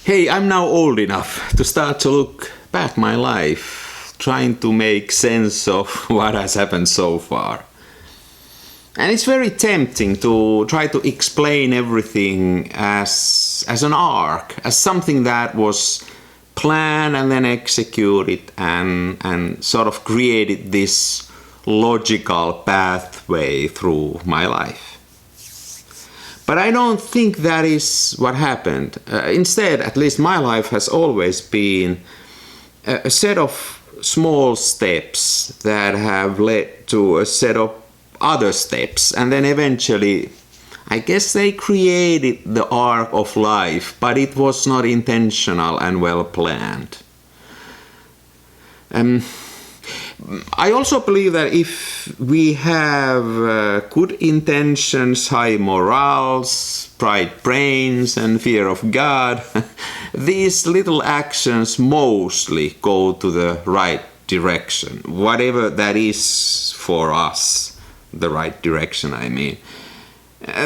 Hey, I'm now old enough to start to look back my life, trying to make sense of what has happened so far. And it's very tempting to try to explain everything as an arc, as something that was planned and then executed and sort of created this logical pathway through my life. But I don't think that is what happened. Instead, at least my life has always been a set of small steps that have led to a set of other steps. And then eventually, I guess they created the arc of life, but it was not intentional and well planned. I also believe that if we have good intentions, high morals, bright brains and fear of God, these little actions mostly go to the right direction, whatever that is for us, the right direction I mean.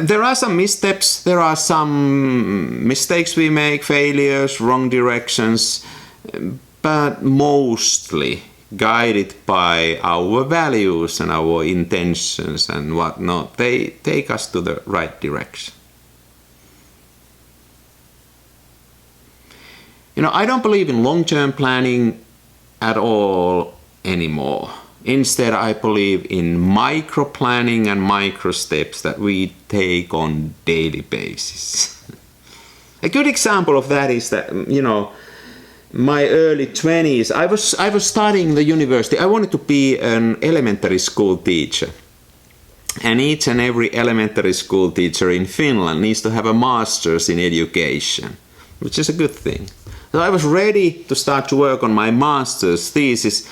There are some missteps, there are some mistakes we make, failures, wrong directions, but mostly guided by our values and our intentions and whatnot, they take us to the right direction. I don't believe in long-term planning at all anymore. Instead, I believe in micro-planning and micro-steps that we take on daily basis. A good example of that is that, my early 20s, I was studying the university. I wanted to be an elementary school teacher. And each and every elementary school teacher in Finland needs to have a master's in education, which is a good thing. So I was ready to start to work on my master's thesis,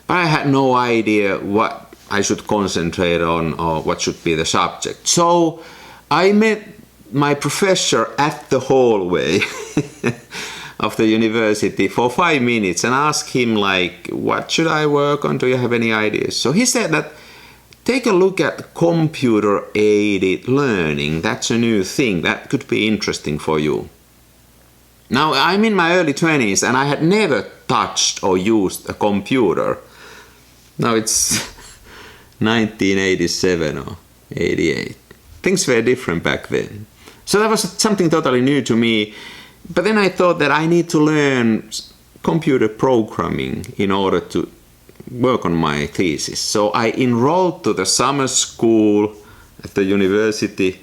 but I had no idea what I should concentrate on or what should be the subject. So I met my professor at the hallway of the university for 5 minutes and asked him, what should I work on? Do you have any ideas? So he said that take a look at computer-aided learning. That's a new thing. That could be interesting for you. Now, I'm in my early 20s and I had never touched or used a computer. Now it's 1987 or 88. Things were different back then. So that was something totally new to me. But then I thought that I need to learn computer programming in order to work on my thesis. So I enrolled to the summer school at the university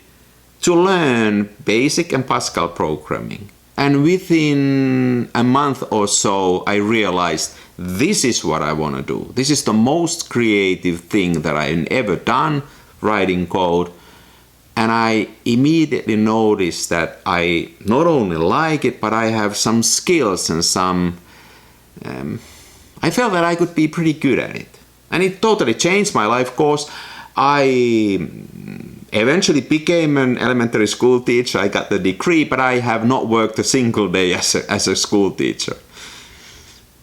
to learn BASIC and Pascal programming. And within a month or so, I realized this is what I want to do. This is the most creative thing that I've ever done, writing code. And I immediately noticed that I not only like it, but I have some skills and I felt that I could be pretty good at it. And it totally changed my life course. I eventually became an elementary school teacher. I got the degree, but I have not worked a single day as a school teacher.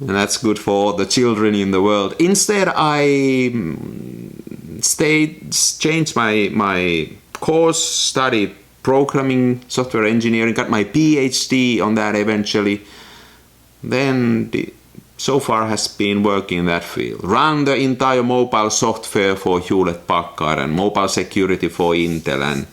And that's good for all the children in the world. Instead, I changed my course, studied programming, software engineering, got my PhD on that eventually. Then so far has been working in that field. Run the entire mobile software for Hewlett-Packard and mobile security for Intel. And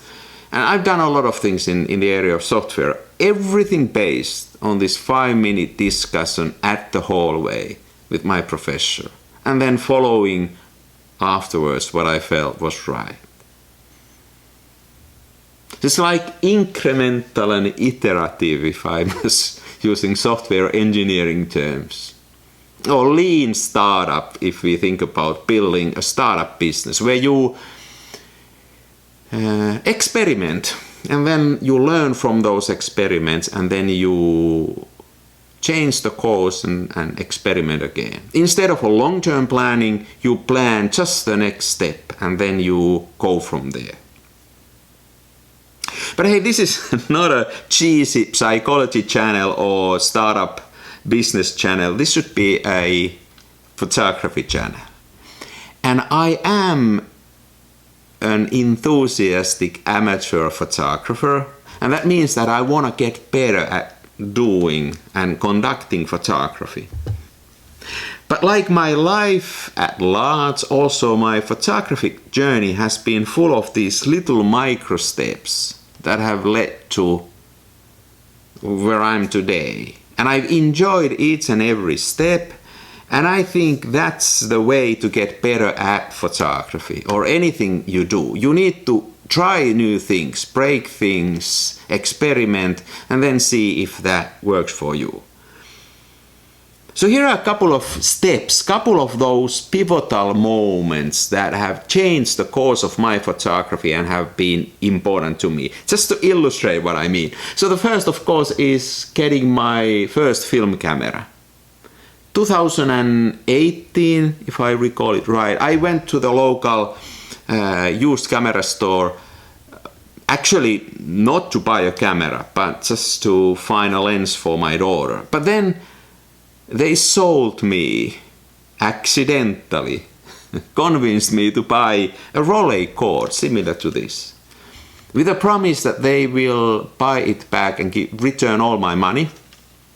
I've done a lot of things in the area of software. Everything based on this 5-minute discussion at the hallway with my professor. And then following afterwards what I felt was right. It's like incremental and iterative, if I was using software engineering terms. Or lean startup, if we think about building a startup business, where you experiment and then you learn from those experiments and then you change the course and experiment again. Instead of a long-term planning, you plan just the next step and then you go from there. But hey, this is not a cheesy psychology channel or startup business channel. This should be a photography channel. And I am an enthusiastic amateur photographer. And that means that I want to get better at doing and conducting photography. But like my life at large, also my photographic journey has been full of these little micro steps that have led to where I'm today. And I've enjoyed each and every step, and I think that's the way to get better at photography or anything you do. You need to try new things, break things, experiment, and then see if that works for you. So here are a couple of steps, couple of those pivotal moments that have changed the course of my photography and have been important to me, just to illustrate what I mean. So the first, of course, is getting my first film camera. 2018, if I recall it right, I went to the local used camera store, actually not to buy a camera, but just to find a lens for my daughter. But then they sold me, accidentally, convinced me to buy a Rolleicord similar to this, with a promise that they will buy it back and return all my money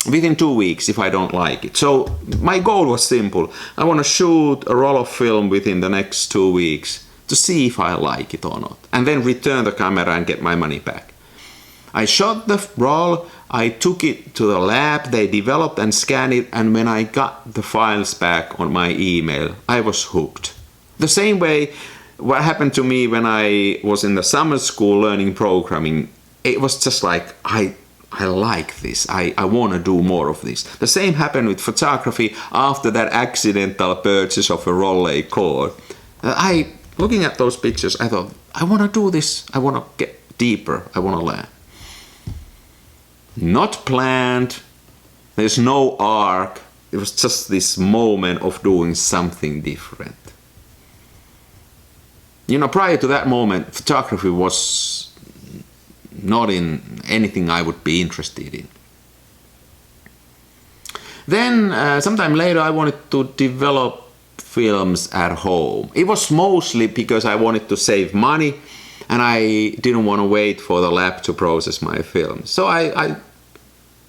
within 2 weeks if I don't like it. So my goal was simple. I want to shoot a roll of film within the next 2 weeks to see if I like it or not, and then return the camera and get my money back. I shot the roll, I took it to the lab, they developed and scanned it, and when I got the files back on my email, I was hooked. The same way what happened to me when I was in the summer school learning programming, it was just like, I like this, I want to do more of this. The same happened with photography after that accidental purchase of a Rolleicord. Looking at those pictures, I thought, I want to do this, I want to get deeper, I want to learn. Not planned, there's no arc, it was just this moment of doing something different. You know, prior to that moment, photography was not in anything I would be interested in. Then, sometime later, I wanted to develop films at home. It was mostly because I wanted to save money and I didn't want to wait for the lab to process my film. So I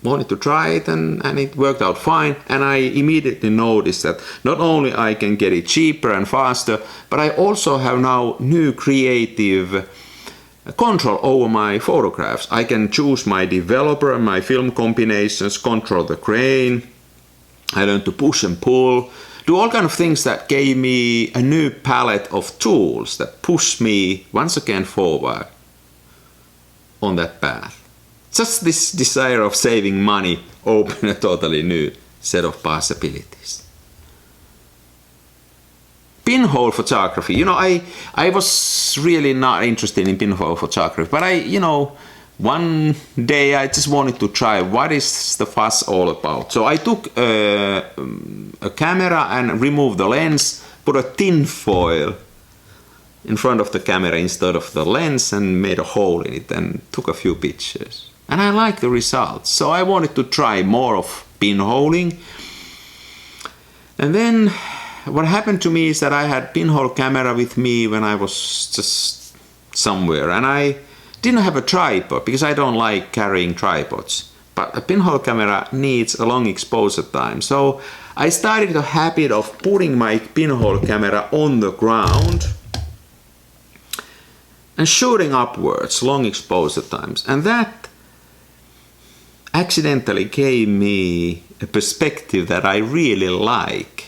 wanted to try it and it worked out fine, and I immediately noticed that not only I can get it cheaper and faster, but I also have now new creative control over my photographs. I can choose my developer and my film combinations, control the grain. I learned to push and pull, do all kind of things that gave me a new palette of tools that pushed me once again forward on that path. Just this desire of saving money opened a totally new set of possibilities. Pinhole photography, you know, I was really not interested in pinhole photography, but one day I just wanted to try what is the fuss all about. So I took a camera and removed the lens, put a tin foil in front of the camera instead of the lens and made a hole in it and took a few pictures. And I liked the results, so I wanted to try more of pinholing. And then what happened to me is that I had pinhole camera with me when I was just somewhere, and I didn't have a tripod because I don't like carrying tripods. But a pinhole camera needs a long exposure time, so I started the habit of putting my pinhole camera on the ground and shooting upwards, long exposure times, and that accidentally gave me a perspective that I really like.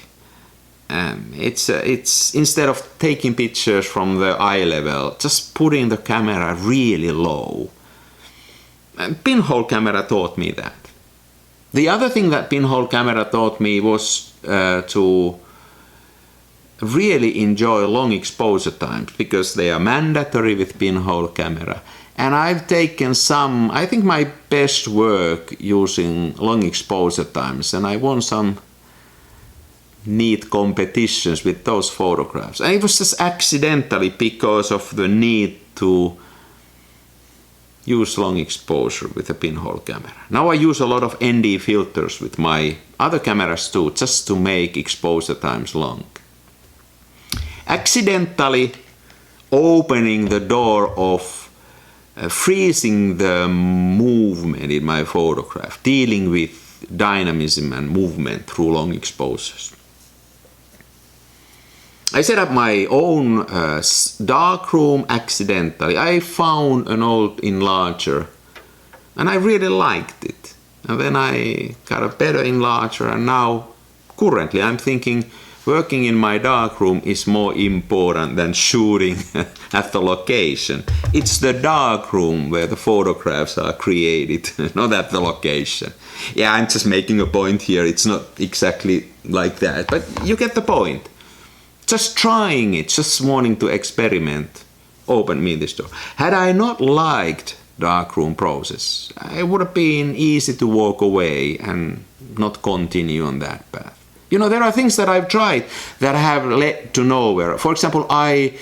It's instead of taking pictures from the eye level, just putting the camera really low. And pinhole camera taught me that. The other thing that pinhole camera taught me was to really enjoy long exposure times, because they are mandatory with pinhole camera. And I've taken I think my best work using long exposure times, and I won some neat competitions with those photographs. And it was just accidentally because of the need to use long exposure with a pinhole camera. Now I use a lot of ND filters with my other cameras too, just to make exposure times long. Accidentally opening the door of freezing the movement in my photograph, dealing with dynamism and movement through long exposures. I set up my own darkroom accidentally. I found an old enlarger and I really liked it. And then I got a better enlarger, and now currently I'm thinking working in my darkroom is more important than shooting at the location. It's the darkroom where the photographs are created, not at the location. Yeah, I'm just making a point here. It's not exactly like that, but you get the point. Just trying it, just wanting to experiment, opened me this door. Had I not liked darkroom process, it would have been easy to walk away and not continue on that path. You know, there are things that I've tried that have led to nowhere. For example, I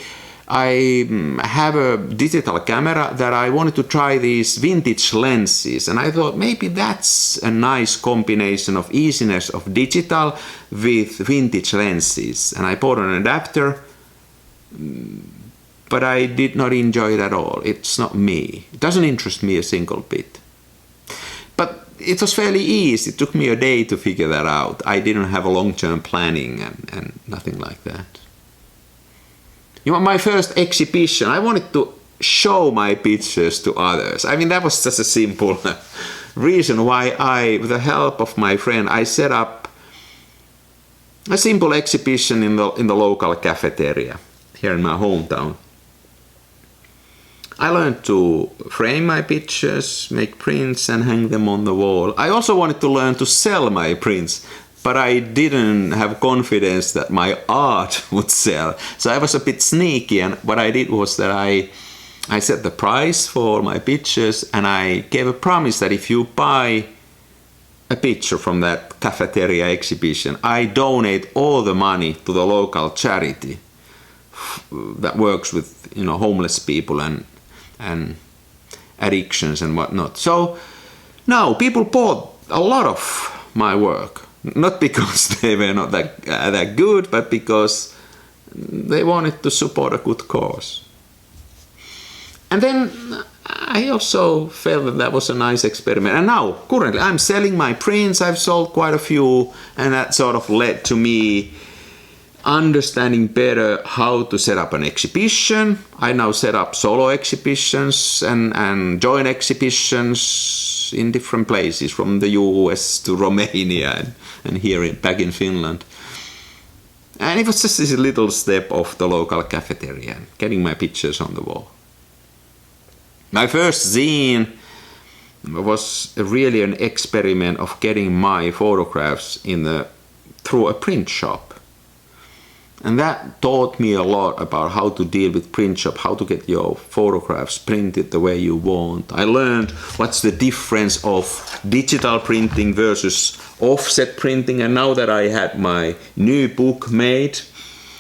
have a digital camera that I wanted to try these vintage lenses, and I thought maybe that's a nice combination of easiness of digital with vintage lenses. And I bought an adapter, but I did not enjoy it at all. It's not me. It doesn't interest me a single bit. But it was fairly easy. It took me a day to figure that out. I didn't have a long-term planning and nothing like that. You know, my first exhibition, I wanted to show my pictures to others. I mean, that was just a simple reason why I, with the help of my friend, I set up a simple exhibition in the local cafeteria here in my hometown. I learned to frame my pictures, make prints and hang them on the wall. I also wanted to learn to sell my prints, but I didn't have confidence that my art would sell. So I was a bit sneaky, and what I did was that I set the price for my pictures, and I gave a promise that if you buy a picture from that cafeteria exhibition, I donate all the money to the local charity that works with, you know, homeless people and addictions and whatnot. So now people bought a lot of my work, not because they were not that good, but because they wanted to support a good cause. And then I also felt that was a nice experiment. And now, currently, I'm selling my prints. I've sold quite a few, and that sort of led to me understanding better how to set up an exhibition. I now set up solo exhibitions and joint exhibitions in different places, from the US to Romania and here back in Finland. And it was just this little step of the local cafeteria, getting my pictures on the wall. My first zine was really an experiment of getting my photographs through a print shop. And that taught me a lot about how to deal with print shop, how to get your photographs printed the way you want. I learned what's the difference of digital printing versus offset printing. And now that I had my new book made,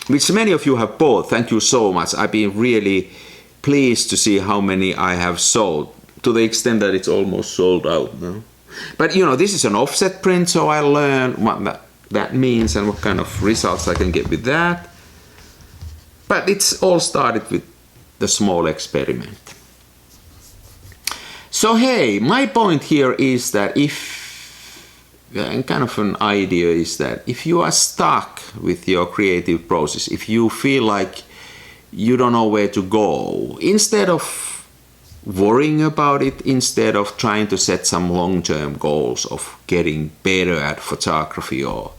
which many of you have bought, thank you so much. I've been really pleased to see how many I have sold, to the extent that it's almost sold out now. But you know, this is an offset print, so I learned what that means and what kind of results I can get with that. But it's all started with the small experiment. So hey, my point here is that and kind of an idea is that if you are stuck with your creative process, if you feel like you don't know where to go, instead of worrying about it, instead of trying to set some long-term goals of getting better at photography or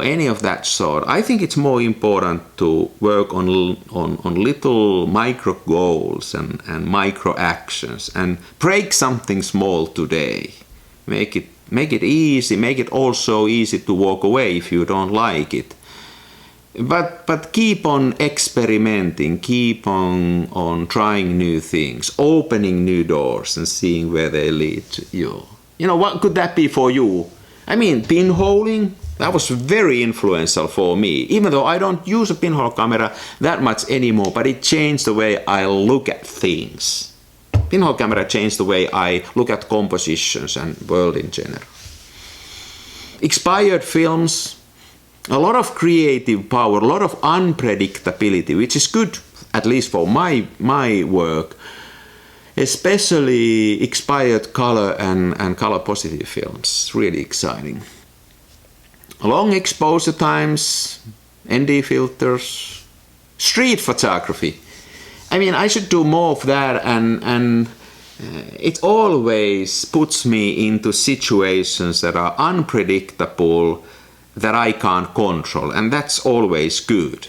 any of that sort, I think it's more important to work on little micro goals and micro actions, and break something small today. Make it easy, make it also easy to walk away if you don't like it. But keep on experimenting, keep on trying new things, opening new doors and seeing where they lead you. You know, what could that be for you? I mean, pinholing, that was very influential for me, even though I don't use a pinhole camera that much anymore, but it changed the way I look at things. Pinhole camera changed the way I look at compositions and world in general. Expired films, a lot of creative power, a lot of unpredictability, which is good, at least for my work. especially expired color and color positive films. Really exciting. Long exposure times, ND filters, street photography. I mean, I should do more of that, and it always puts me into situations that are unpredictable, that I can't control, and that's always good.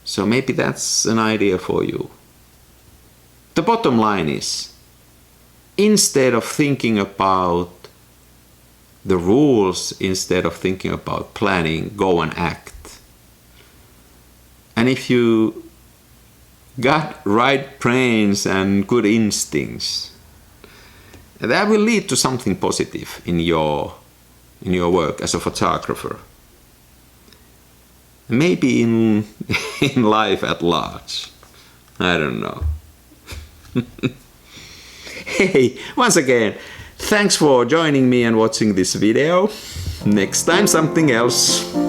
So maybe that's an idea for you. The bottom line is, instead of thinking about the rules, instead of thinking about planning, go and act. And if you got right brains and good instincts, that will lead to something positive in your work as a photographer. Maybe in life at large. I don't know. Hey, once again, thanks for joining me and watching this video. Next time something else.